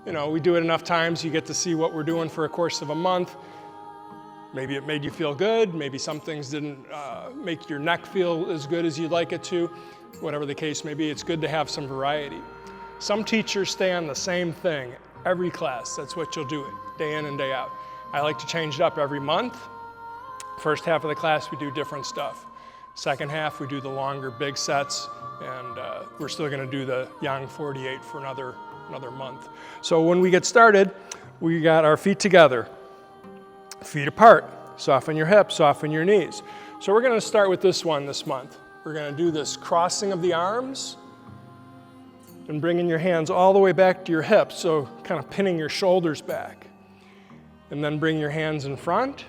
we do it enough times, you get to see what we're doing for a course of a month. Maybe it made you feel good. Maybe some things didn't make your neck feel as good as you'd like it to. Whatever the case may be, it's good to have some variety. Some teachers stay on the same thing every class. That's what you'll do, day in and day out. I like to change it up every month. First half of the class, we do different stuff. Second half, we do the longer, big sets, and we're still going to do the Yang 48 for another month. So when we get started, we got our feet together, feet apart. Soften your hips, soften your knees. So we're going to start with this one this month. We're going to do this crossing of the arms and bringing your hands all the way back to your hips, so kind of pinning your shoulders back. And then bring your hands in front.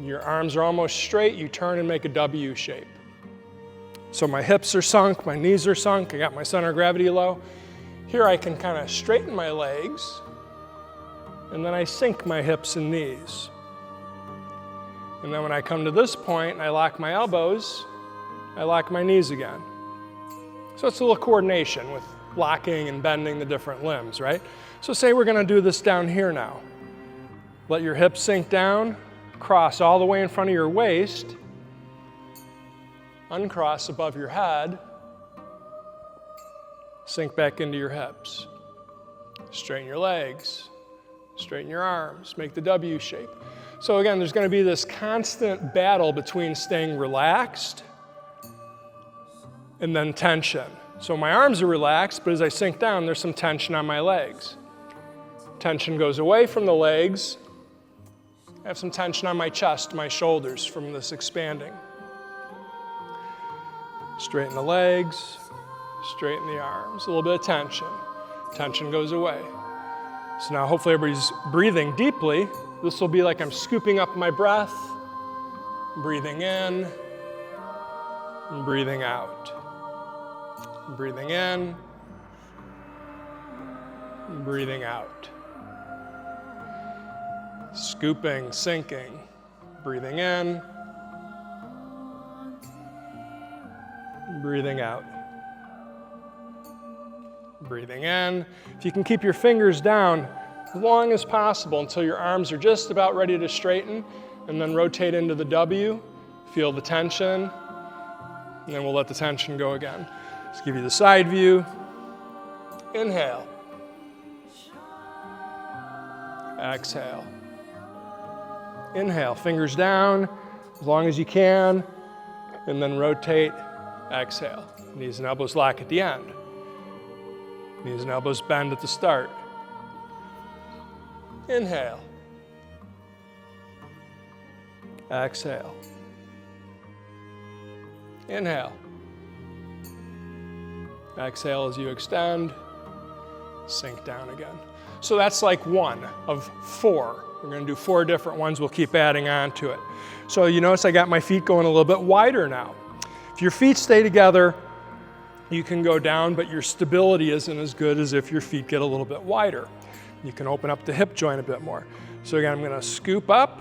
Your arms are almost straight. You turn and make a W shape. So my hips are sunk, my knees are sunk, I got my center of gravity low. Here I can kind of straighten my legs, and then I sink my hips and knees. And then when I come to this point and I lock my elbows, I lock my knees again. So it's a little coordination with locking and bending the different limbs, right? So say we're going to do this down here now. Let your hips sink down, cross all the way in front of your waist, uncross above your head, sink back into your hips. Straighten your legs, straighten your arms, make the W shape. So again, there's going to be this constant battle between staying relaxed and then tension. So my arms are relaxed, but as I sink down, there's some tension on my legs. Tension goes away from the legs. I have some tension on my chest, my shoulders from this expanding. Straighten the legs, straighten the arms. A little bit of tension. Tension goes away. So now hopefully everybody's breathing deeply. This will be like I'm scooping up my breath, breathing in, and breathing out. Breathing in, and breathing out. Scooping, sinking, breathing in, breathing out. Breathing in. If you can keep your fingers down as long as possible until your arms are just about ready to straighten, and then rotate into the W, feel the tension, and then we'll let the tension go again. Let's give you the side view. Inhale. Exhale. Inhale, fingers down as long as you can, and then rotate, exhale. Knees and elbows lock at the end. Knees and elbows bend at the start. Inhale. Exhale. Inhale. Exhale as you extend, sink down again. So that's like one of four. We're going to do 4 different ones. We'll keep adding on to it. So you notice I got my feet going a little bit wider now. If your feet stay together, you can go down, but your stability isn't as good as if your feet get a little bit wider. You can open up the hip joint a bit more. So again, I'm going to scoop up.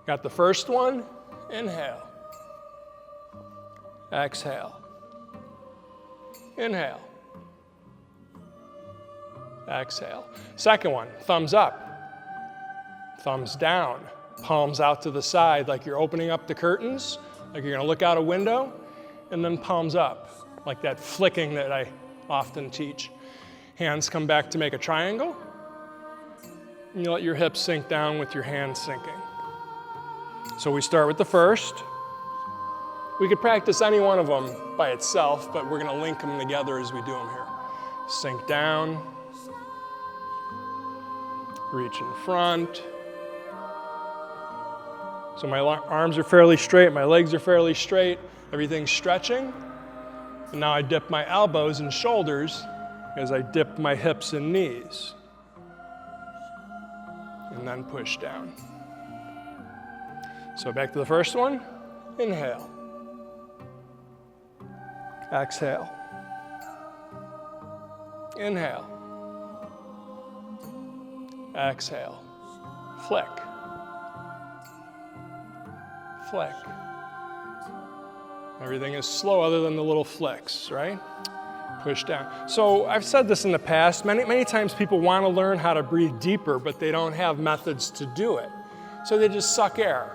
Got the first one. Inhale. Exhale. Inhale. Exhale. Second one, thumbs up, thumbs down, palms out to the side like you're opening up the curtains, like you're going to look out a window, and then palms up, like that flicking that I often teach. Hands come back to make a triangle, and you let your hips sink down with your hands sinking. So we start with the first. We could practice any one of them by itself, but we're going to link them together as we do them here. Sink down. Reach in front. So my arms are fairly straight, my legs are fairly straight, everything's stretching. And now I dip my elbows and shoulders as I dip my hips and knees. And then push down. So back to the first one. Inhale. Exhale. Inhale. Exhale. Flick. Flick. Everything is slow other than the little flicks, right? push down. So I've said this in the past, many times people want to learn how to breathe deeper, but they don't have methods to do it. So they just suck air,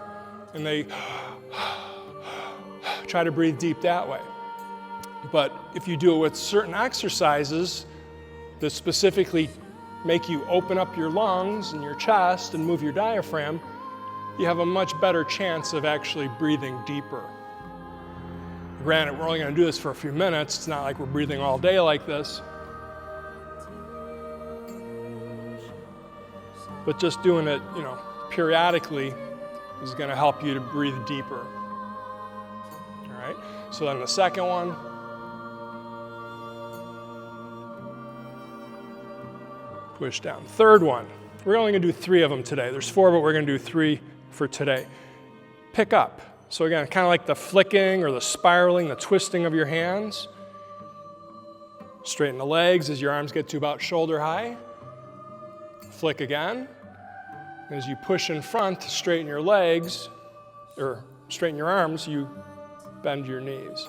and they try to breathe deep that way. But if you do it with certain exercises that specifically make you open up your lungs and your chest and move your diaphragm, you have a much better chance of actually breathing deeper. Granted, we're only going to do this for a few minutes. It's not like we're breathing all day like this. But just doing it, periodically is going to help you to breathe deeper. All right? So then the second one. Push down. Third one. We're only going to do 3 of them today. There's 4, but we're going to do 3 for today. Pick up. So again, kind of like the flicking or the spiraling, the twisting of your hands. Straighten the legs as your arms get to about shoulder high. Flick again. As you push in front to straighten your legs, or straighten your arms, you bend your knees.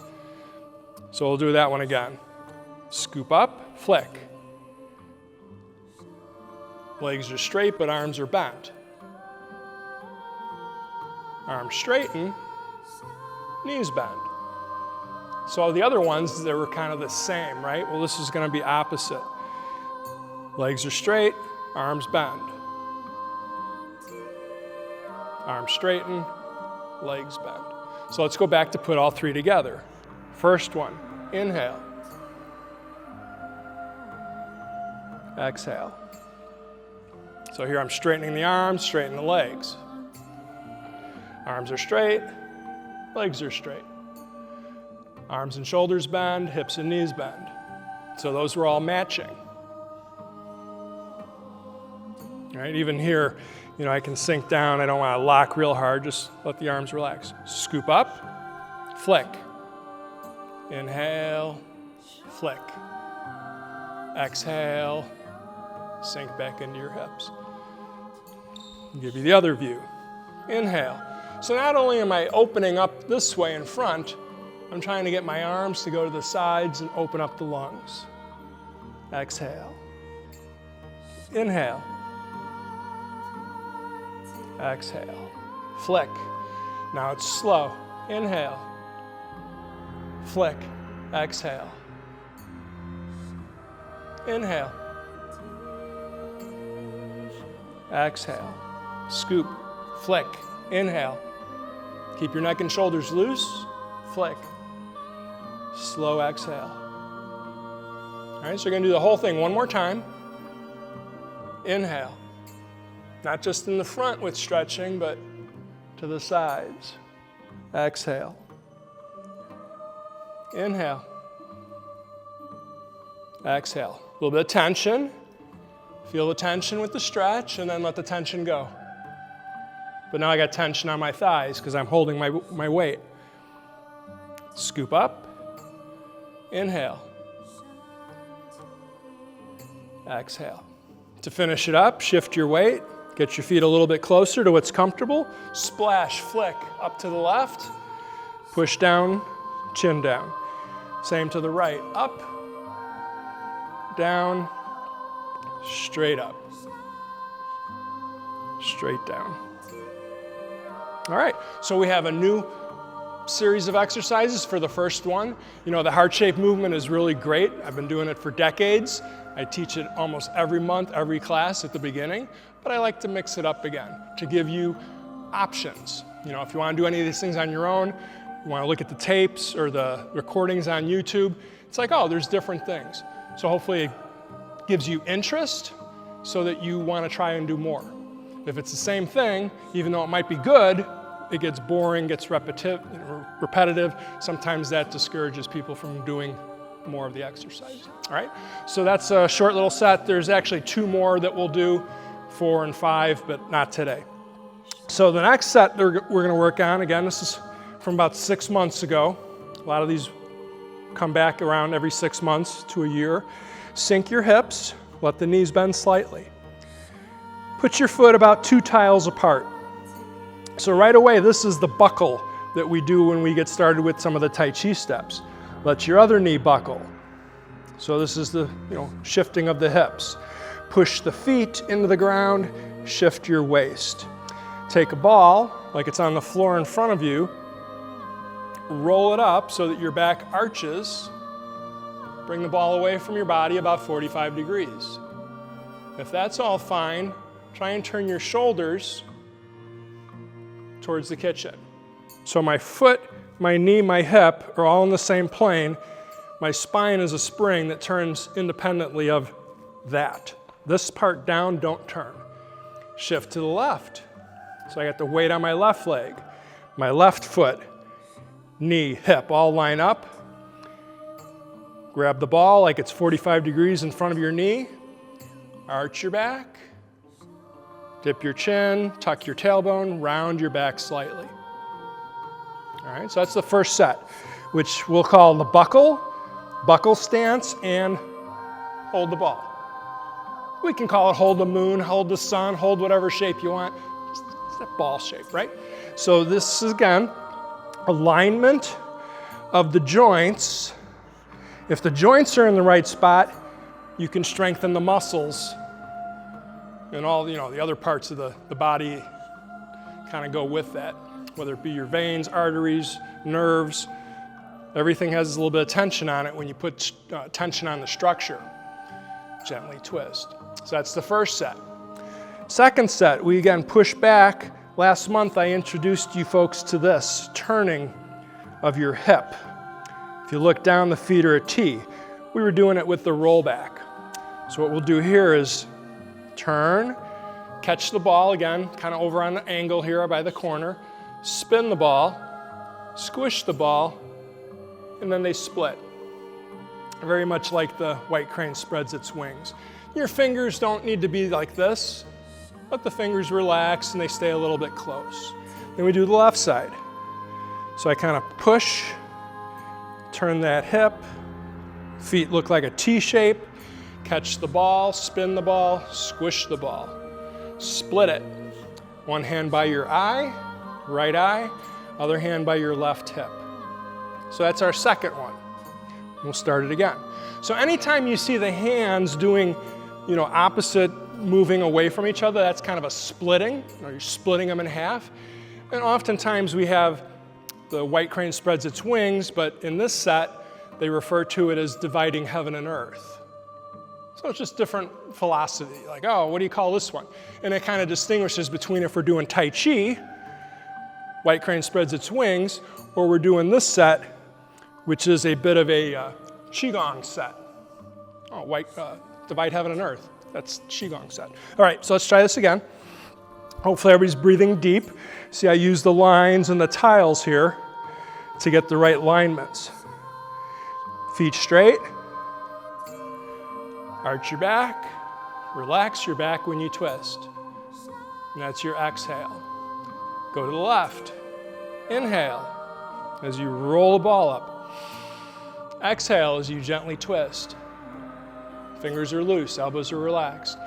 So we'll do that one again. Scoop up, flick. Legs are straight, but arms are bent. Arms straighten, knees bend. So the other ones, they were kind of the same, right? Well, this is going to be opposite. Legs are straight, arms bend. Arms straighten, legs bend. So let's go back to put all 3 together. First one, inhale. Exhale. So here I'm straightening the arms, straightening the legs. Arms are straight, legs are straight. Arms and shoulders bend, hips and knees bend. So those were all matching. All right, even here, I can sink down. I don't want to lock real hard. Just let the arms relax. Scoop up, flick. Inhale, flick. Exhale, sink back into your hips. I'll give you the other view. Inhale. So not only am I opening up this way in front, I'm trying to get my arms to go to the sides and open up the lungs. Exhale. Inhale. Exhale. Flick. Now it's slow. Inhale. Flick. Exhale. Inhale. Exhale. Scoop. Flick. Inhale. Keep your neck and shoulders loose. Flick. Slow exhale. All right, so you're going to do the whole thing one more time. Inhale. Not just in the front with stretching, but to the sides. Exhale. Inhale. Exhale. A little bit of tension. Feel the tension with the stretch, and then let the tension go. But now I got tension on my thighs because I'm holding my weight. Scoop up. Inhale. Exhale. To finish it up, shift your weight. Get your feet a little bit closer to what's comfortable. Splash, flick, up to the left. Push down, chin down. Same to the right. Up, down, straight up. Straight down. All right, so we have a new series of exercises for the first one. The heart shape movement is really great. I've been doing it for decades. I teach it almost every month, every class at the beginning, but I like to mix it up again to give you options. If you want to do any of these things on your own, you want to look at the tapes or the recordings on YouTube, it's like, oh, there's different things. So hopefully it gives you interest so that you want to try and do more. If it's the same thing, even though it might be good, it gets boring, gets repetitive. Sometimes that discourages people from doing more of the exercise. All right, so that's a short little set. There's actually 2 more that we'll do, 4 and 5, but not today. So the next set we're going to work on, again, this is from about 6 months ago. A lot of these come back around every 6 months to a year. Sink your hips, let the knees bend slightly. Put your foot about 2 tiles apart. So right away, this is the buckle that we do when we get started with some of the Tai Chi steps. Let your other knee buckle. So this is the shifting of the hips. Push the feet into the ground, shift your waist. Take a ball, like it's on the floor in front of you, roll it up so that your back arches. Bring the ball away from your body about 45 degrees. If that's all fine, try and turn your shoulders towards the kitchen. So my foot, my knee, my hip are all in the same plane. My spine is a spring that turns independently of that. This part down, don't turn. Shift to the left. So I got the weight on my left leg. My left foot, knee, hip all line up. Grab the ball like it's 45 degrees in front of your knee. Arch your back. Dip your chin, tuck your tailbone, round your back slightly. All right, so that's the first set, which we'll call the buckle stance, and hold the ball. We can call it hold the moon, hold the sun, hold whatever shape you want. It's that ball shape, right? So this is, again, alignment of the joints. If the joints are in the right spot, you can strengthen the muscles, and all the other parts of the body kind of go with that, whether it be your veins, arteries, nerves. Everything has a little bit of tension on it when you put tension on the structure. Gently twist. So that's the first set. Second set, we again push back. Last month I introduced you folks to this, turning of your hip. If you look down, the feet are a T. We were doing it with the rollback. So what we'll do here is turn, catch the ball again, kind of over on the angle here by the corner, spin the ball, squish the ball, and then they split. Very much like the white crane spreads its wings. Your fingers don't need to be like this. Let the fingers relax and they stay a little bit close. Then we do the left side. So I kind of push, turn that hip, feet look like a T shape, catch the ball, spin the ball, squish the ball. Split it. One hand by your eye, right eye, other hand by your left hip. So that's our second one. We'll start it again. So anytime you see the hands doing, opposite, moving away from each other, that's kind of a splitting. You're splitting them in half. And oftentimes we have the white crane spreads its wings, but in this set, they refer to it as dividing heaven and earth. So it's just different philosophy. Like, oh, what do you call this one? And it kind of distinguishes between if we're doing Tai Chi, white crane spreads its wings, or we're doing this set, which is a bit of a Qigong set. Oh, divide heaven and earth. That's Qigong set. All right, so let's try this again. Hopefully everybody's breathing deep. See, I use the lines and the tiles here to get the right alignments. Feet straight. Arch your back. Relax your back when you twist. And that's your exhale. Go to the left. Inhale as you roll the ball up. Exhale as you gently twist. Fingers are loose, elbows are relaxed.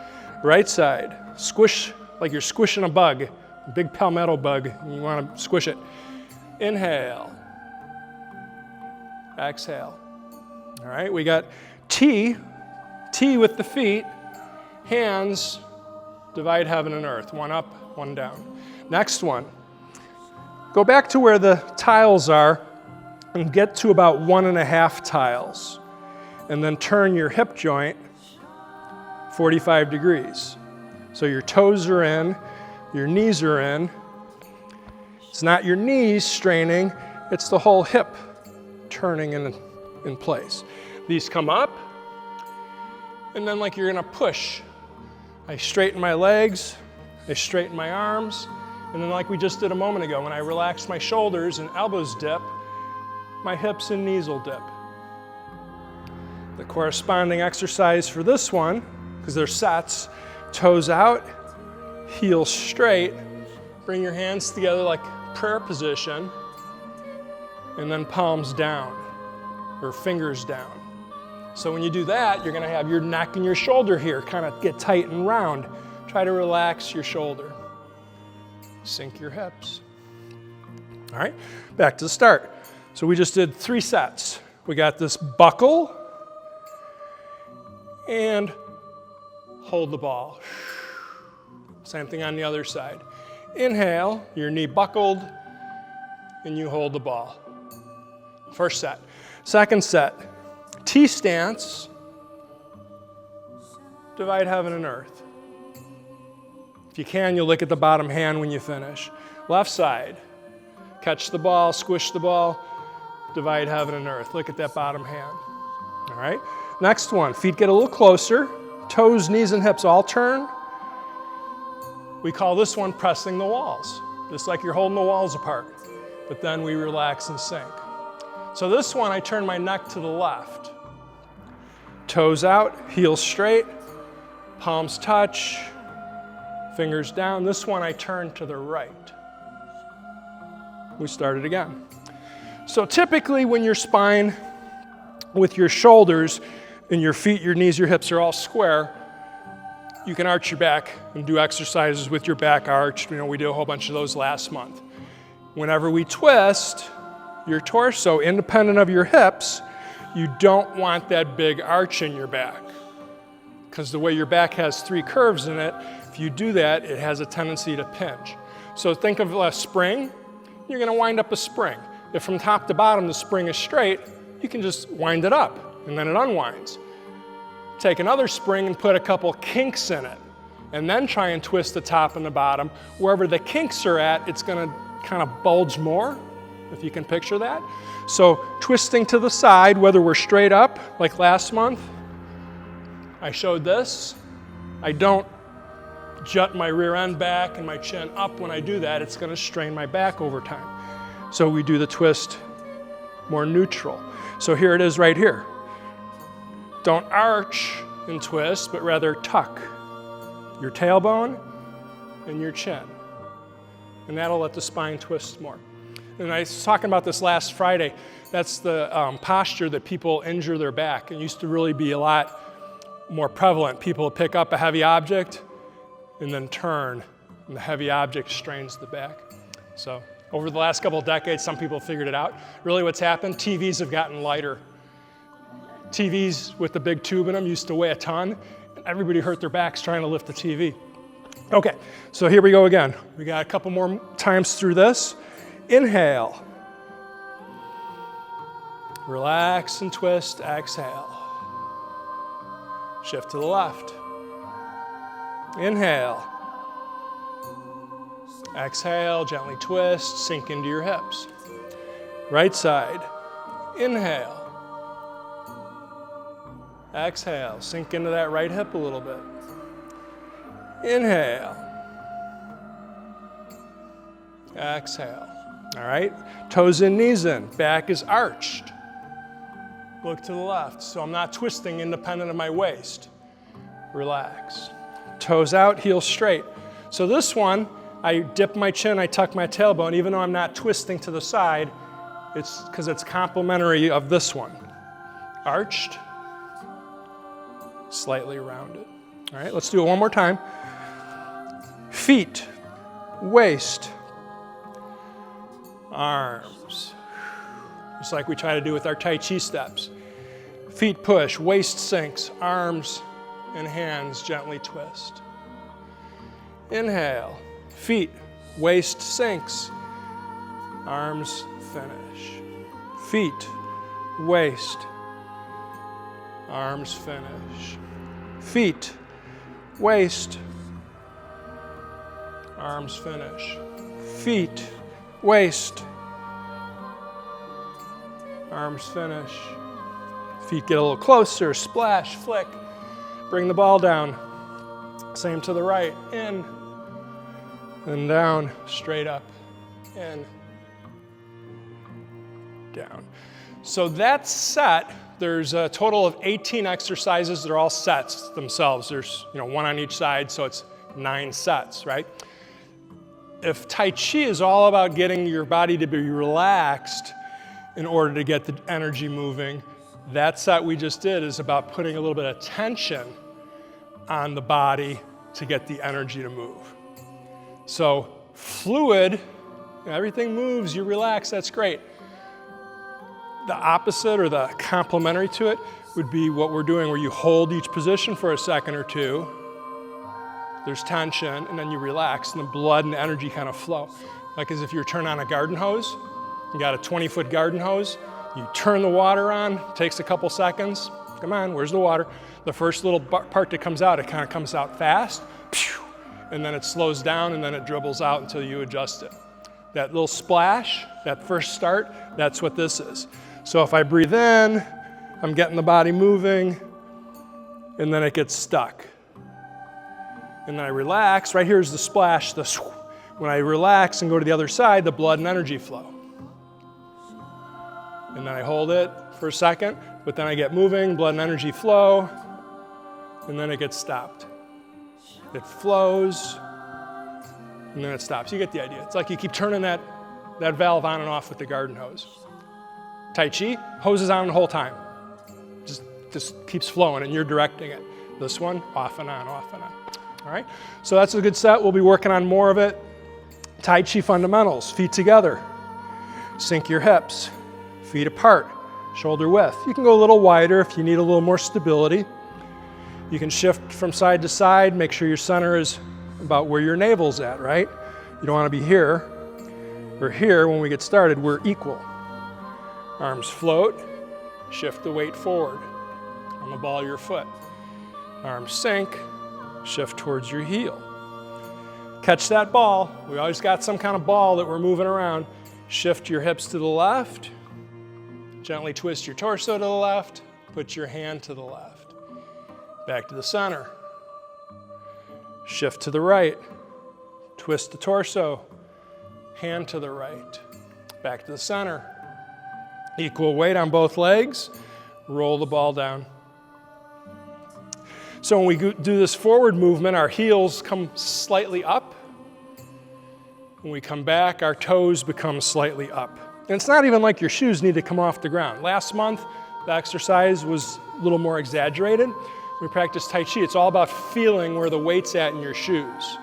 Right side, squish like you're squishing a bug, a big palmetto bug, and you want to squish it. Inhale. Exhale. All right, we got T with the feet, hands, divide heaven and earth, one up, one down. Next one, go back to where the tiles are and get to about 1.5 tiles. And then turn your hip joint 45 degrees. So your toes are in, your knees are in. It's not your knees straining, it's the whole hip turning in place. These come up, and then like you're gonna push. I straighten my legs, I straighten my arms, and then like we just did a moment ago, when I relax my shoulders and elbows dip, my hips and knees will dip. The corresponding exercise for this one, because they're sets, toes out, heels straight, bring your hands together like prayer position, and then palms down, or fingers down. So when you do that, you're gonna have your neck and your shoulder here kind of get tight and round. Try to relax your shoulder. Sink your hips. All right, back to the start. So we just did 3 sets. We got this buckle, and hold the ball. Same thing on the other side. Inhale, your knee buckled, and you hold the ball. First set. Second set, T-stance, divide heaven and earth. If you can, you'll look at the bottom hand when you finish. Left side, catch the ball, squish the ball, divide heaven and earth. Look at that bottom hand. All right? Next one, feet get a little closer, toes, knees, and hips all turn. We call this one pressing the walls, just like you're holding the walls apart. But then we relax and sink. So this one, I turn my neck to the left. Toes out, heels straight, palms touch, fingers down. This one, I turn to the right. We start it again. So typically when your spine with your shoulders and your feet, your knees, your hips are all square, you can arch your back and do exercises with your back arched. We did a whole bunch of those last month. Whenever we twist your torso independent of your hips, you don't want that big arch in your back. Because the way your back has 3 curves in it, if you do that, it has a tendency to pinch. So think of a spring. You're going to wind up a spring. If from top to bottom the spring is straight, you can just wind it up, and then it unwinds. Take another spring and put a couple kinks in it, and then try and twist the top and the bottom. Wherever the kinks are at, it's going to kind of bulge more, if you can picture that. So twisting to the side, whether we're straight up, like last month, I showed this. I don't jut my rear end back and my chin up when I do that. It's going to strain my back over time. So we do the twist more neutral. So here it is right here. Don't arch and twist, but rather tuck your tailbone and your chin. And that'll let the spine twist more. And I was talking about this last Friday. That's the posture that people injure their back. It used to really be a lot more prevalent. People would pick up a heavy object and then turn, and the heavy object strains the back. So over the last couple of decades, some people figured it out. Really what's happened, TVs have gotten lighter. TVs with the big tube in them used to weigh a ton, and everybody hurt their backs trying to lift the TV. Okay, so here we go again. We got a couple more times through this. Inhale. Relax and twist, exhale. Shift to the left. Inhale. Exhale, gently twist, sink into your hips. Right side. Inhale. Exhale, sink into that right hip a little bit. Inhale. Exhale. All right, toes in, knees in, back is arched. Look to the left, so I'm not twisting independent of my waist. Relax. Toes out, heels straight. So this one, I dip my chin, I tuck my tailbone, even though I'm not twisting to the side, it's because it's complementary of this one. Arched, slightly rounded. All right, let's do it one more time. Feet, waist, arms. Just like we try to do with our Tai Chi steps. Feet push, waist sinks, arms and hands gently twist. Inhale, feet, waist sinks, arms finish. Feet, waist, arms finish. Feet, waist, arms finish. Feet, waist, arms finish. Feet get a little closer, splash, flick, bring the ball down. Same to the right, in, and down, straight up, in, down. So that's set. There's a total of 18 exercises. They're all sets themselves. There's one on each side, so it's 9 sets, right? If Tai Chi is all about getting your body to be relaxed in order to get the energy moving, that set we just did is about putting a little bit of tension on the body to get the energy to move. So fluid, everything moves, you relax, that's great. The opposite or the complementary to it would be what we're doing, where you hold each position for a second or two. There's tension, and then you relax, and the blood and energy kind of flow. Like as if you're turning on a garden hose. You got a 20-foot garden hose. You turn the water on, takes a couple seconds. Come on, where's the water? The first little part that comes out, it kind of comes out fast, and then it slows down, and then it dribbles out until you adjust it. That little splash, that first start, that's what this is. So if I breathe in, I'm getting the body moving, and then it gets stuck. And then I relax. Right here's the splash. When I relax and go to the other side, the blood and energy flow. And then I hold it for a second, but then I get moving, blood and energy flow, and then it gets stopped. It flows, and then it stops. You get the idea. It's like you keep turning that valve on and off with the garden hose. Tai Chi, hose is on the whole time. Just keeps flowing, and you're directing it. This one, off and on, off and on. All right? So that's a good set. We'll be working on more of it. Tai Chi fundamentals, feet together. Sink your hips, feet apart, shoulder width. You can go a little wider if you need a little more stability. You can shift from side to side, make sure your center is about where your navel's at, right? You don't want to be here. We're here when we get started, we're equal. Arms float, shift the weight forward on the ball of your foot. Arms sink, shift towards your heel. Catch that ball. We always got some kind of ball that we're moving around. Shift your hips to the left. Gently twist your torso to the left. Put your hand to the left. Back to the center. Shift to the right. Twist the torso. Hand to the right. Back to the center. Equal weight on both legs. Roll the ball down. So when we do this forward movement, our heels come slightly up. When we come back, our toes become slightly up. And it's not even like your shoes need to come off the ground. Last month, the exercise was a little more exaggerated. We practiced Tai Chi. It's all about feeling where the weight's at in your shoes.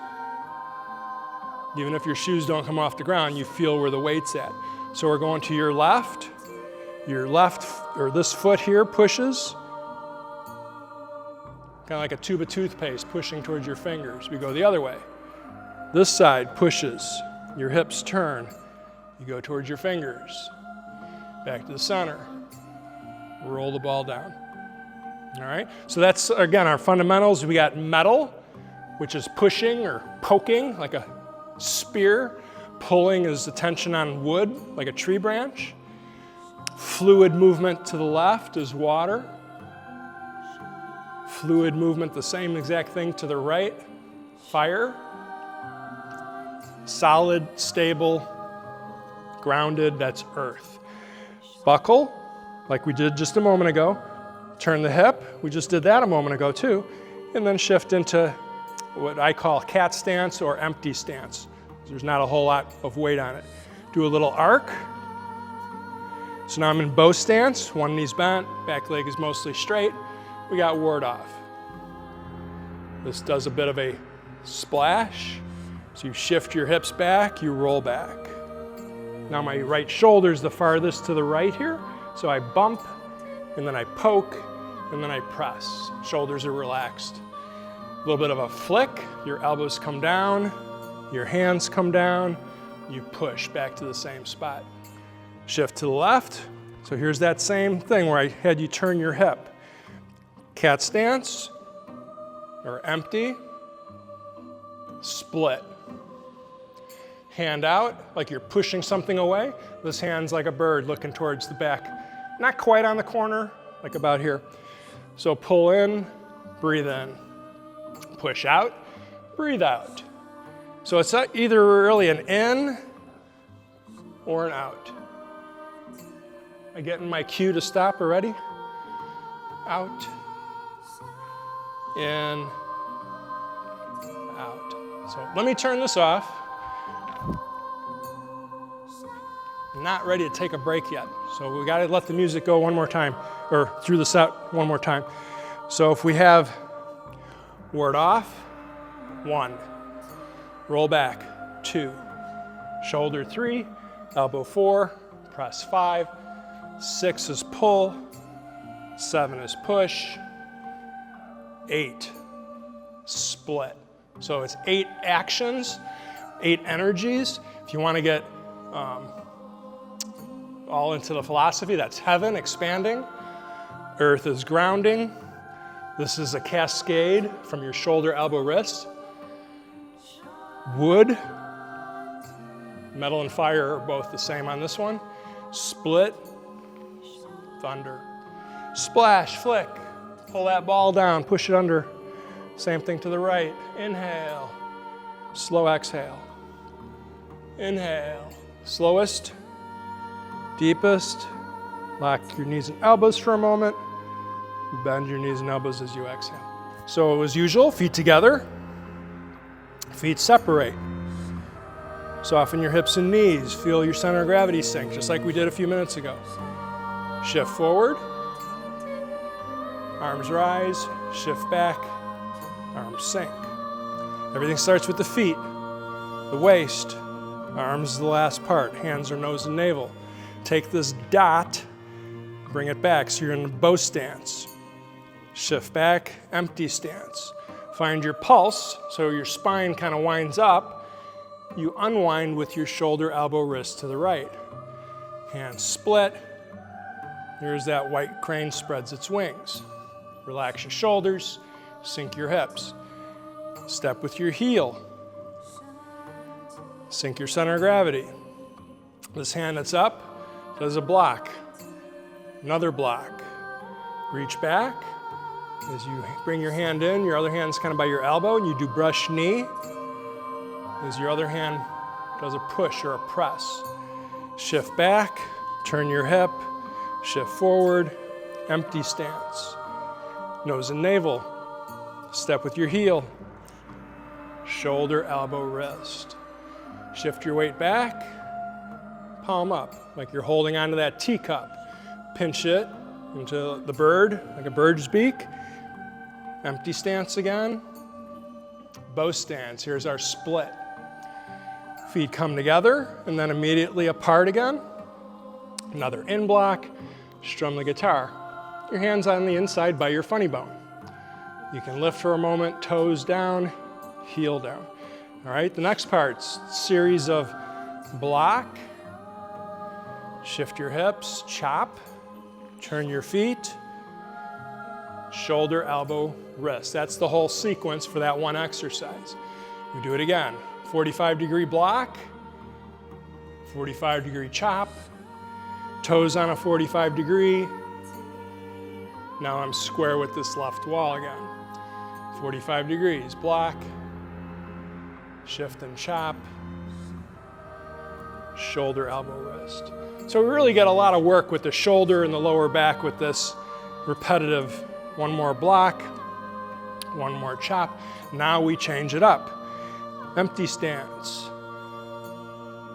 Even if your shoes don't come off the ground, you feel where the weight's at. So we're going to your left, or this foot here pushes, kind of like a tube of toothpaste pushing towards your fingers. We go the other way. This side pushes, your hips turn, you go towards your fingers. Back to the center, roll the ball down. All right, so that's, again, our fundamentals. We got metal, which is pushing or poking, like a spear. Pulling is the tension on wood, like a tree branch. Fluid movement to the left is water. Fluid movement, the same exact thing to the right, fire. Solid, stable, grounded, that's earth. Buckle, like we did just a moment ago. Turn the hip, we just did that a moment ago too. And then shift into what I call cat stance or empty stance. There's not a whole lot of weight on it. Do a little arc. So now I'm in bow stance, one knee's bent, back leg is mostly straight. We got ward off. This does a bit of a splash. So you shift your hips back, you roll back. Now my right shoulder's the farthest to the right here. So I bump, and then I poke, and then I press. Shoulders are relaxed. A little bit of a flick, your elbows come down, your hands come down, you push back to the same spot. Shift to the left. So here's that same thing where I had you turn your hip. Cat stance, or empty, split. Hand out, like you're pushing something away. This hand's like a bird looking towards the back. Not quite on the corner, like about here. So pull in, breathe in. Push out, breathe out. So it's either really an in or an out. I getting my cue to stop already? Out, in, out. So let me turn this off. Not ready to take a break yet. So we got to let the music go one more time, or through the set one more time. So if we have ward off, 1, roll back, 2, shoulder 3, elbow 4, press 5, 6 is pull, 7 is push. 8, split. So it's 8 actions, 8 energies. If you want to get all into the philosophy, that's heaven, expanding. Earth is grounding. This is a cascade from your shoulder, elbow, wrist. Wood, metal and fire are both the same on this one. Split, thunder. Splash, flick, pull that ball down, push it under. Same thing to the right. Inhale, slow exhale. Inhale, slowest, deepest. Lock your knees and elbows for a moment. Bend your knees and elbows as you exhale. So as usual, feet together, feet separate. Soften your hips and knees. Feel your center of gravity sink, just like we did a few minutes ago. Shift forward. Arms rise. Shift back. Arms sink. Everything starts with the feet, the waist. Arms is the last part. Hands are nose and navel. Take this dot, bring it back. So you're in a bow stance. Shift back, empty stance. Find your pulse, so your spine kind of winds up. You unwind with your shoulder, elbow, wrist to the right. Hands split. Here's that white crane spreads its wings. Relax your shoulders, sink your hips. Step with your heel. Sink your center of gravity. This hand that's up does a block. Another block. Reach back. As you bring your hand in, your other hand's kind of by your elbow, and you do brush knee. As your other hand does a push or a press. Shift back, turn your hip, shift forward, empty stance. Nose and navel. Step with your heel. Shoulder, elbow, wrist. Shift your weight back, palm up, like you're holding onto that teacup. Pinch it into the bird, like a bird's beak. Empty stance again. Bow stance. Here's our split. Feet come together and then immediately apart again. Another in block. Strum the guitar. Your hands on the inside by your funny bone. You can lift for a moment, toes down, heel down. All right, the next part's series of block. Shift your hips, chop, turn your feet. Shoulder, elbow, wrist. That's the whole sequence for that one exercise. We do it again. 45-degree block, 45-degree chop, toes on a 45-degree. Now I'm square with this left wall again. 45 degrees, block, shift and chop, shoulder, elbow, wrist. So we really get a lot of work with the shoulder and the lower back with this repetitive. One more block, one more chop. Now we change it up. Empty stance.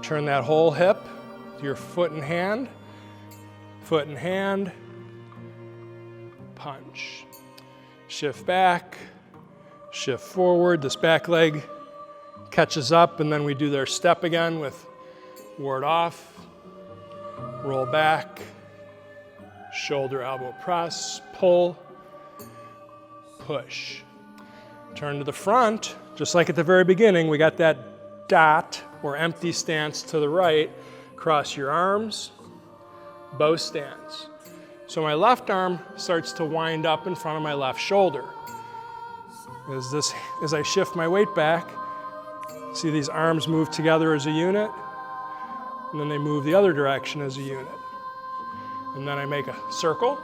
Turn that whole hip to your foot and hand, punch. Shift back, shift forward. This back leg catches up, and then we do their step again with ward off, roll back, shoulder, elbow press, pull, push. Turn to the front, just like at the very beginning, we got that dot or empty stance to the right. Cross your arms, bow stance. So my left arm starts to wind up in front of my left shoulder. As I shift my weight back, see these arms move together as a unit, and then they move the other direction as a unit. And then I make a circle,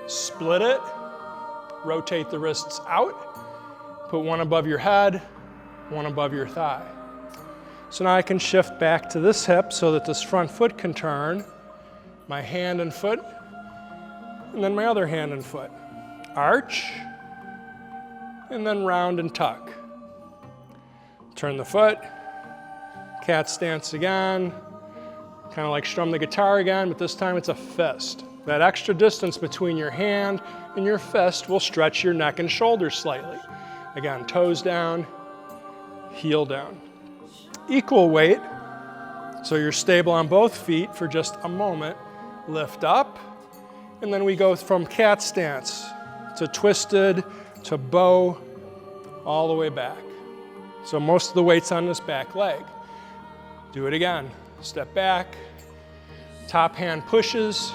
split it, rotate the wrists out, put one above your head, one above your thigh. So now I can shift back to this hip so that this front foot can turn, my hand and foot, and then my other hand and foot. Arch, and then round and tuck. Turn the foot, cat stance again, kind of like strum the guitar again, but this time it's a fist. That extra distance between your hand and your fist will stretch your neck and shoulders slightly. Again, toes down, heel down. Equal weight, so you're stable on both feet for just a moment. Lift up, And then we go from cat stance to twisted to bow, all the way back. So most of the weight's on this back leg. Do it again. Step back, top hand pushes,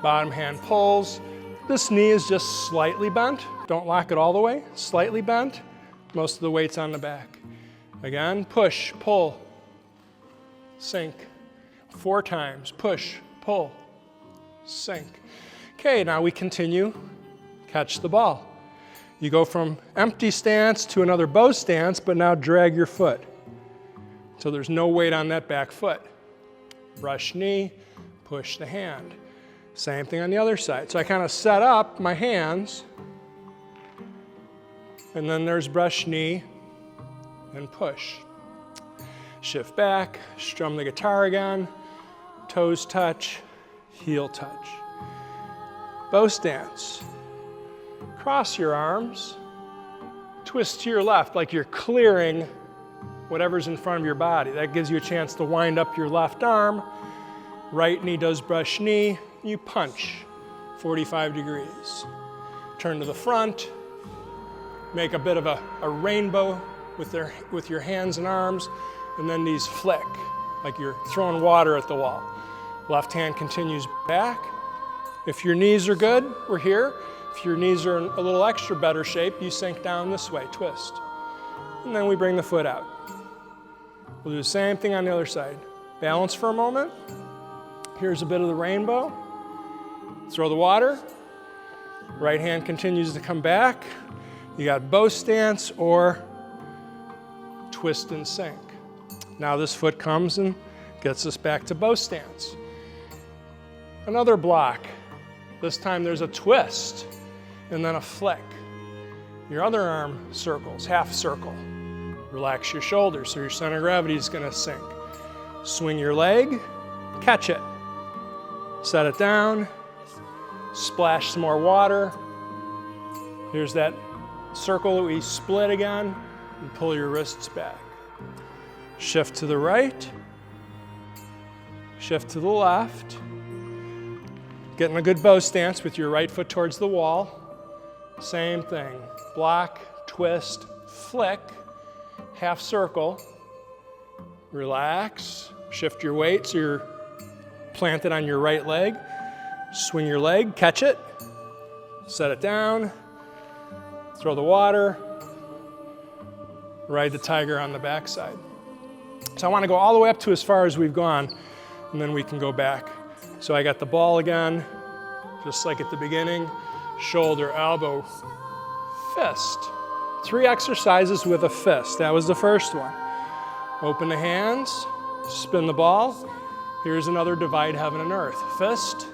bottom hand pulls. This knee is just slightly bent. Don't lock it all the way, slightly bent. Most of the weight's on the back. Again, push, pull, sink. 4 times, push, pull, sink. Okay, now we continue, catch the ball. You go from empty stance to another bow stance, but now drag your foot. So there's no weight on that back foot. Brush knee, push the hand. Same thing on the other side. So I kind of set up my hands, and then there's brush knee and push. Shift back, strum the guitar again, toes touch, heel touch. Bow stance. Cross your arms, twist to your left like you're clearing whatever's in front of your body. That gives you a chance to wind up your left arm. Right knee does brush knee. You punch 45 degrees. Turn to the front. Make a bit of a rainbow with your hands and arms. And then these flick like you're throwing water at the wall. Left hand continues back. If your knees are good, we're here. If your knees are in a little extra better shape, you sink down this way, twist. And then we bring the foot out. We'll do the same thing on the other side. Balance for a moment. Here's a bit of the rainbow. Throw the water. Right hand continues to come back. You got bow stance or twist and sink. Now this foot comes and gets us back to bow stance. Another block. This time there's a twist and then a flick. Your other arm circles, half circle. Relax your shoulders so your center of gravity is going to sink. Swing your leg, catch it. Set it down, splash some more water. Here's that circle that we split again, and pull your wrists back. Shift to the right, shift to the left. Getting a good bow stance with your right foot towards the wall. Same thing. Block, twist, flick, half circle. Relax. Shift your weight so you're planted on your right leg. Swing your leg, catch it. Set it down. Throw the water. Ride the tiger on the backside. So I want to go all the way up to as far as we've gone, and then we can go back. So I got the ball again, just like at the beginning. Shoulder, elbow, fist. 3 exercises with a fist. That was the first one. Open the hands, spin the ball. Here's another divide heaven and earth. Fist,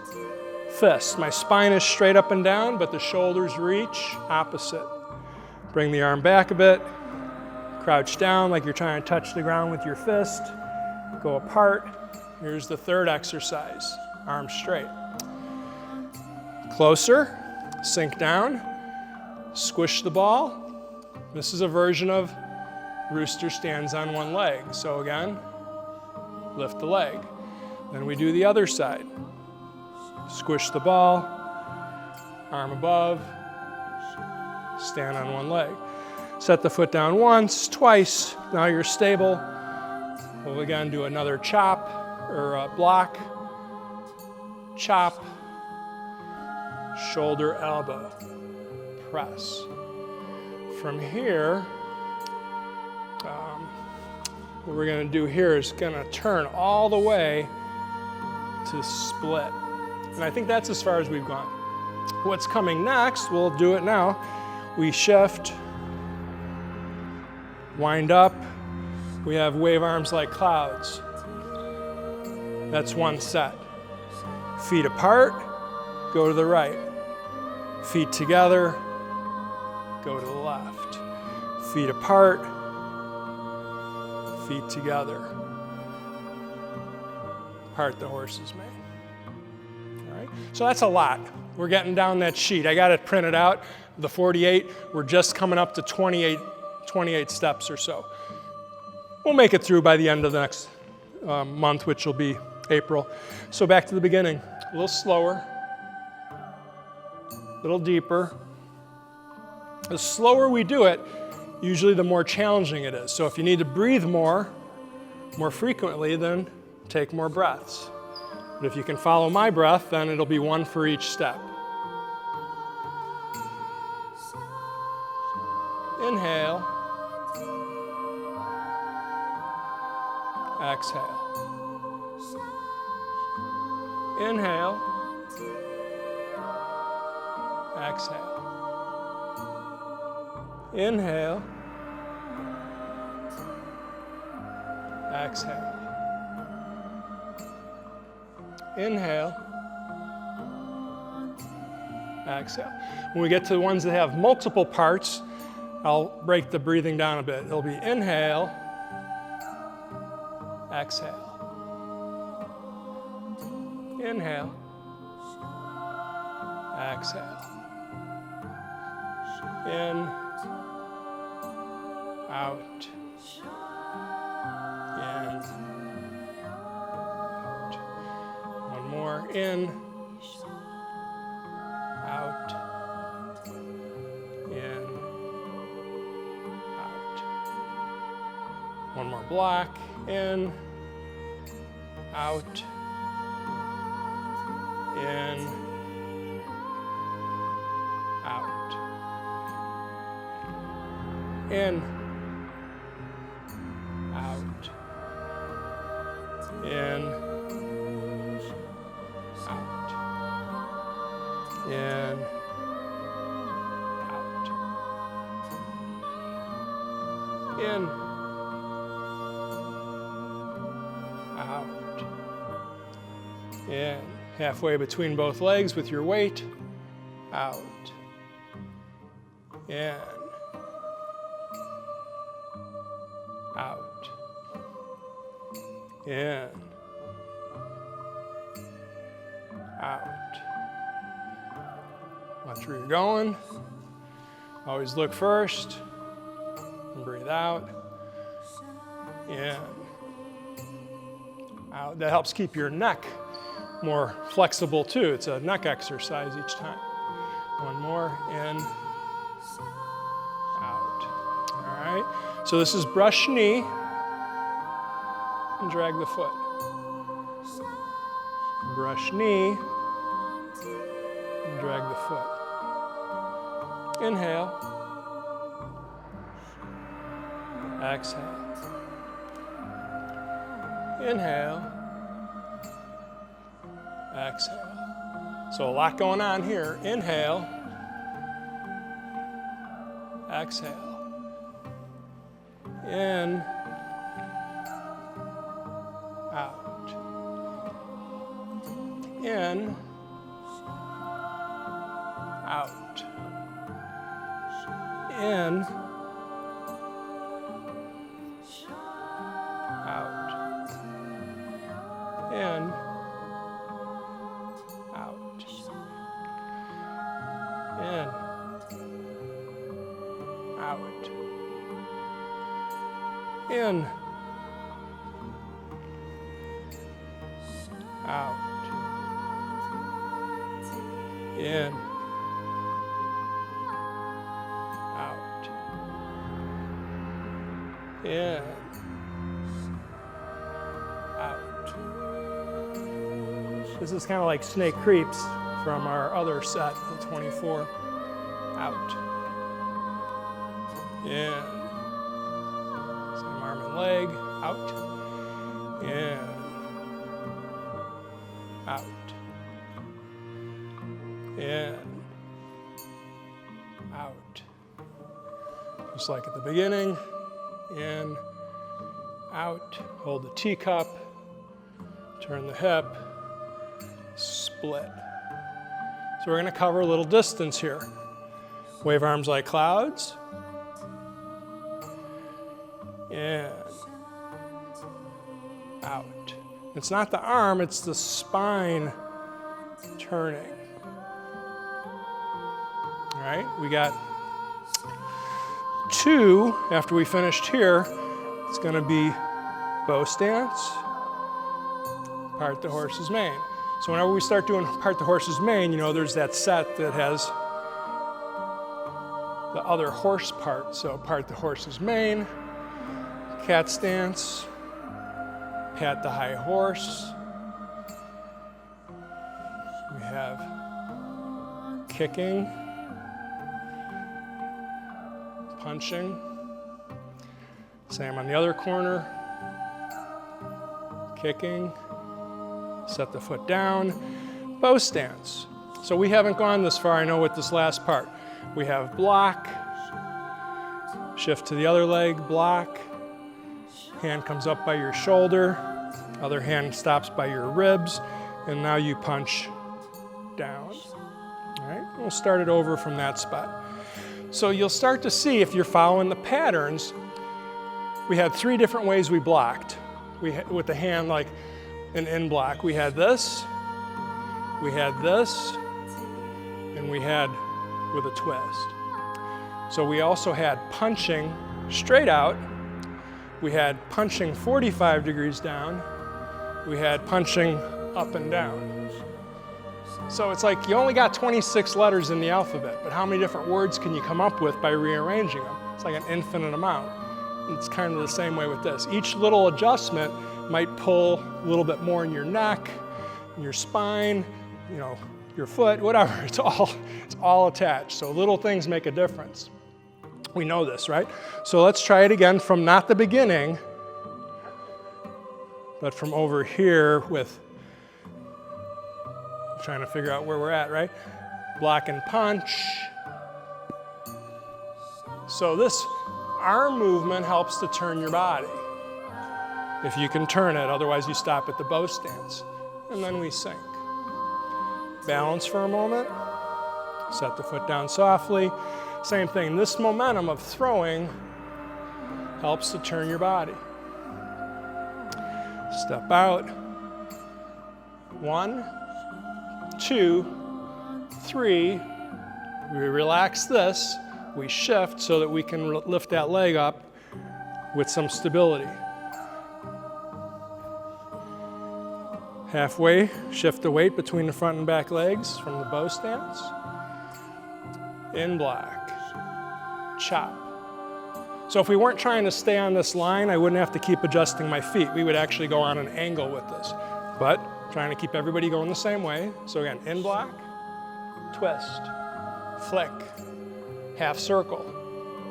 fist. My spine is straight up and down, but the shoulders reach opposite. Bring the arm back a bit. Crouch down like you're trying to touch the ground with your fist. Go apart. Here's the third exercise. Arms straight. Closer, sink down, squish the ball. This is a version of rooster stands on one leg. So again, lift the leg. Then we do the other side. Squish the ball, arm above, stand on one leg. Set the foot down once, twice. Now you're stable. We'll again do another chop or block, chop, shoulder, elbow, press. From here, what we're going to do here is going to turn all the way to split. And I think that's as far as we've gone. What's coming next, we'll do it now. We shift, wind up. We have wave arms like clouds. That's one set. Feet apart, go to the right. Feet together, go to the left. Feet apart, feet together. Part the horse's mane. All right, so that's a lot. We're getting down that sheet. I got it printed out, the 48. We're just coming up to 28 steps or so. We'll make it through by the end of the next month, which will be April. So back to the beginning, a little slower. A little deeper. The slower we do it, usually the more challenging it is. So if you need to breathe more frequently, then take more breaths. But if you can follow my breath, then it'll be one for each step. Inhale. Exhale. Inhale. Exhale. Inhale. Exhale. Inhale. Exhale. When we get to the ones that have multiple parts, I'll break the breathing down a bit. It'll be inhale, exhale. Inhale, exhale. In, out, in, out. One more, in, out, in, out. One more block, in, out, in, out. In, out, in, out, in, out, in, out, in. Halfway between both legs with your weight, out, in, out, in, out. Watch where you're going. Always look first and breathe out, in, out. That helps keep your neck more flexible too. It's a neck exercise each time. One more, in, out. All right, so this is brush knee and drag the foot. Brush knee and drag the foot. Inhale, exhale. Inhale, exhale. So a lot going on here. Inhale, exhale. In, out. In, out. In, out. In, out. In, out. In, out. In, out. In, out. This is kind of like snake creeps from our other set, the 24. Out. In. Same arm and leg. Out. In. Out. In. Out. Just like at the beginning. In. Out. Hold the teacup. Turn the hip. Split. So we're going to cover a little distance here. Wave arms like clouds. In. Out. It's not the arm, it's the spine turning. All right, we got 2 after we finished here. It's going to be bow stance, part the horse's mane. So whenever we start doing part the horse's mane, you know, there's that set that has the other horse part. So part the horse's mane, cat stance, pat the high horse. We have kicking, punching. Same on the other corner. Kicking, set the foot down, bow stance. So we haven't gone this far, I know, with this last part. We have block, shift to the other leg, block, hand comes up by your shoulder, other hand stops by your ribs, and now you punch down. All right, we'll start it over from that spot. So you'll start to see, if you're following the patterns, we had 3 different ways we blocked. With the hand like an in block. We had this, and we had with a twist. So we also had punching straight out. We had punching 45 degrees down. We had punching up and down. So it's like you only got 26 letters in the alphabet, but how many different words can you come up with by rearranging them? It's like an infinite amount. It's kind of the same way with this. Each little adjustment might pull a little bit more in your neck, in your spine, you know, your foot, whatever. It's all attached. So little things make a difference. We know this, right? So let's try it again from not the beginning, but from over here with, trying to figure out where we're at, right? Block and punch. So this arm movement helps to turn your body, if you can turn it, otherwise you stop at the bow stance. And then we sink. Balance for a moment, set the foot down softly. Same thing, this momentum of throwing helps to turn your body. Step out. 1, 2, 3. We relax this. We shift so that we can lift that leg up with some stability. Halfway, shift the weight between the front and back legs from the bow stance. In block, chop. So if we weren't trying to stay on this line, I wouldn't have to keep adjusting my feet. We would actually go on an angle with this. But trying to keep everybody going the same way. So again, in block, twist, flick, half circle.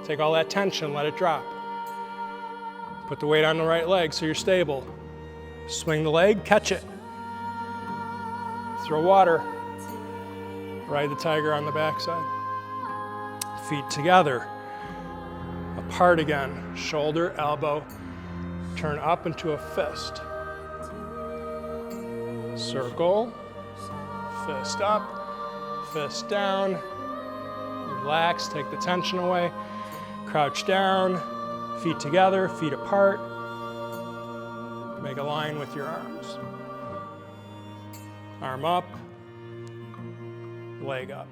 Take all that tension, let it drop. Put the weight on the right leg so you're stable. Swing the leg, catch it. Throw water. Ride the tiger on the backside. Feet together. Apart again. Shoulder, elbow. Turn up into a fist. Circle. Fist up. Fist down. Relax, take the tension away. Crouch down, feet together, feet apart. Make a line with your arms. Arm up, leg up.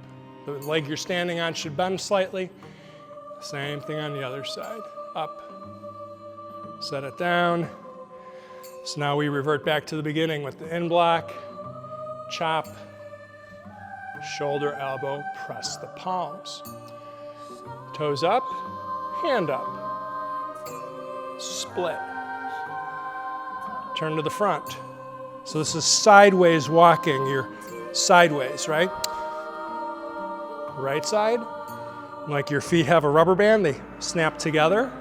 The leg you're standing on should bend slightly. Same thing on the other side. Up, set it down. So now we revert back to the beginning with the in block, chop, shoulder, elbow, press the palms. Toes up, hand up. Split. Turn to the front. So this is sideways walking. You're sideways, right? Right side, like your feet have a rubber band, they snap together.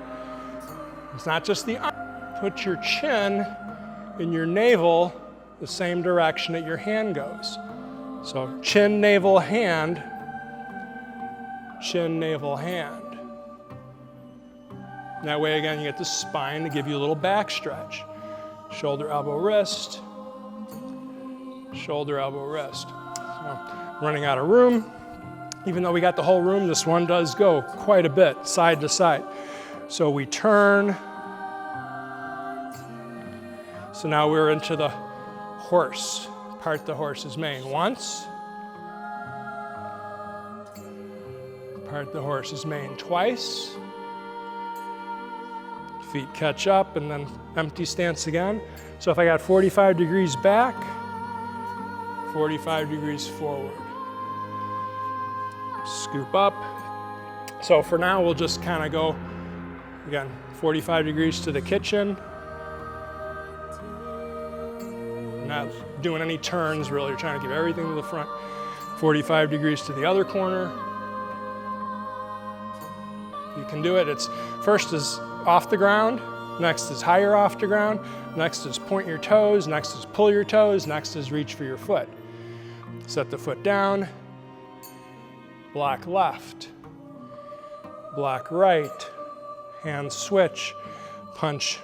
It's not just the arm. Put your chin in your navel the same direction that your hand goes. So chin, navel, hand, chin, navel, hand. That way, again, you get the spine to give you a little back stretch. Shoulder, elbow, wrist. Shoulder, elbow, wrist. So, running out of room. Even though we got the whole room, this one does go quite a bit, side to side. So we turn. So now we're into the horse. Part the horse's mane once. Part the horse's mane twice. Feet catch up and then empty stance again. So if I got 45 degrees back, 45 degrees forward. Scoop up, So for now, we'll just kind of go, again, 45 degrees to the kitchen. Not doing any turns, really. You're trying to keep everything to the front. 45 degrees to the other corner. You can do it. It's first is off the ground, next is higher off the ground, next is point your toes, next is pull your toes, next is reach for your foot. Set the foot down, block left, block right, hand switch, punch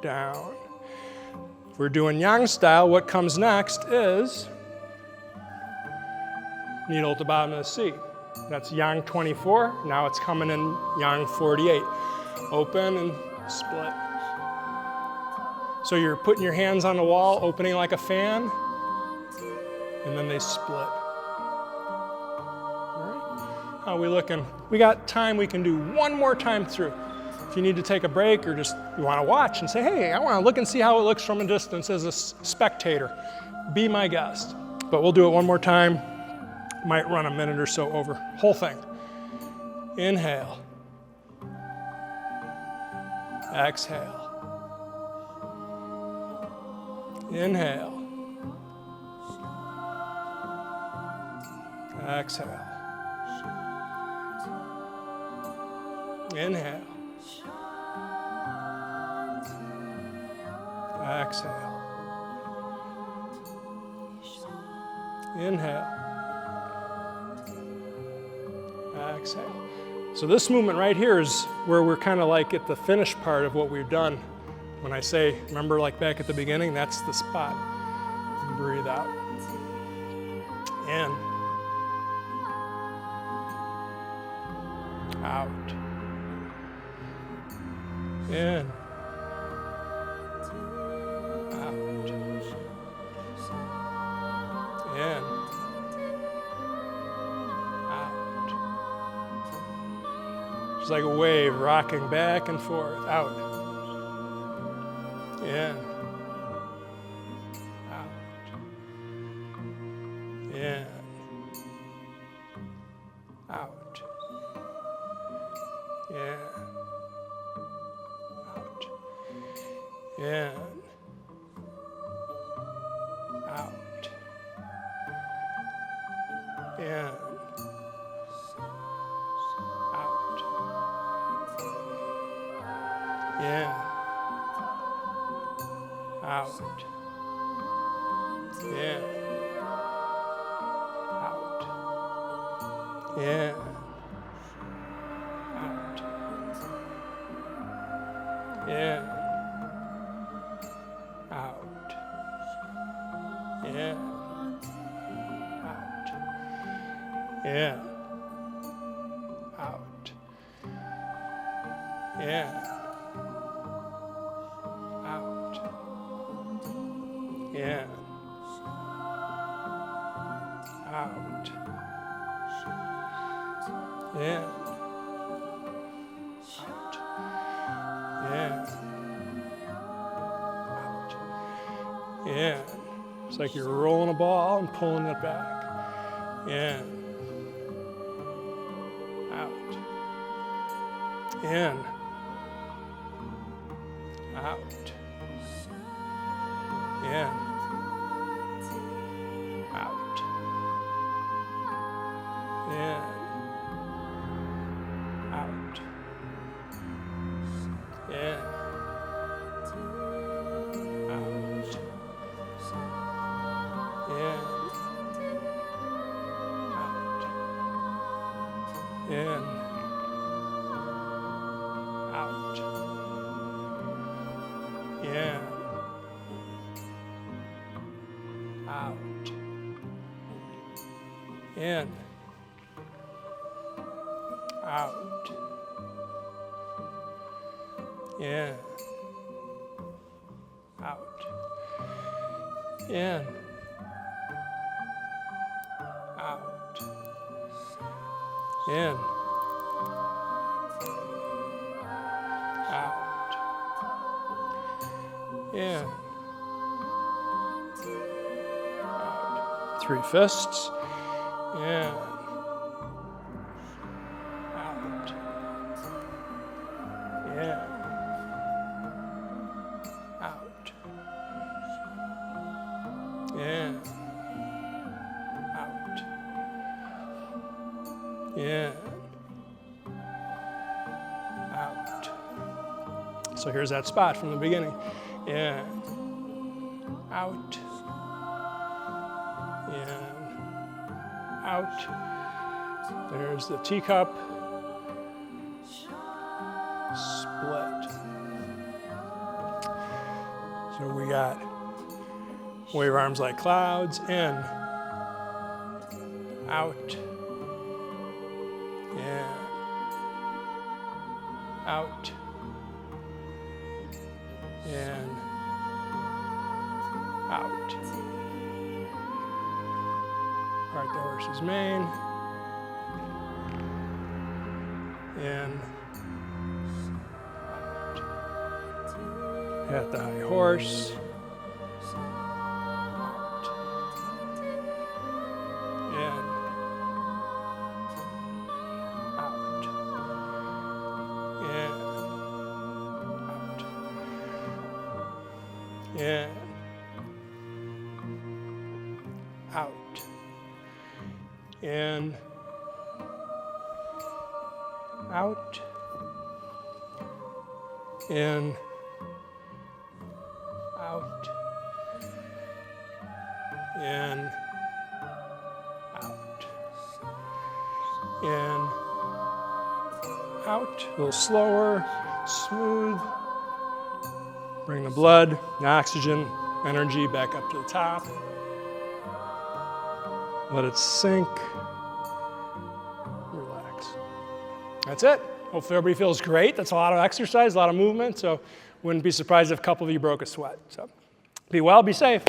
down. If we're doing yang style, what comes next is needle at the bottom of the C. That's yang 24. Now it's coming in yang 48. Open and split. So you're putting your hands on the wall, opening like a fan, and then they split. All right. How are we looking? We got time. We can do one more time through. If you need to take a break or just you want to watch and say, hey, I want to look and see how it looks from a distance as a spectator, be my guest. But we'll do it one more time. Might run a minute or so over. Whole thing. Inhale. Exhale. Inhale. Exhale. Inhale. Exhale. Inhale. Exhale. So this movement right here is where we're kind of like at the finish part of what we've done. When I say, remember like back at the beginning, that's the spot. Breathe out. In. Out. In. Out. In. It's like a wave rocking back and forth. Out. In. Out. In. Out. In. Out. In. Out. In. In, out, in, out, in, out, in, out, in, out, in, out, in. In, out, in, out, in, out, in. It's like you're rolling a ball and pulling it back. In, out, in, out, in. Out. In. Out. In. Out. In. Out. In. Out. In. Out. In. Out. In. Out. In. Out. In. Out. In. Out. 3 fists. In. Out. In. Out. In. Out. In. Out. So here's that spot from the beginning. In. Out. In. Out. There's the teacup. Split. So we got wave arms like clouds. In. Out. In. Out. In. Out. Part the horse's mane. In. Out. At the high horse. Out. In. Out. In. Out. In. Out. In. Out. In. Out. In. Out. In. Out. A little slower, smooth. Bring the blood, the oxygen, energy back up to the top. Let it sink. Relax. That's it. Hopefully everybody feels great. That's a lot of exercise, a lot of movement, so wouldn't be surprised if a couple of you broke a sweat. So be well, be safe.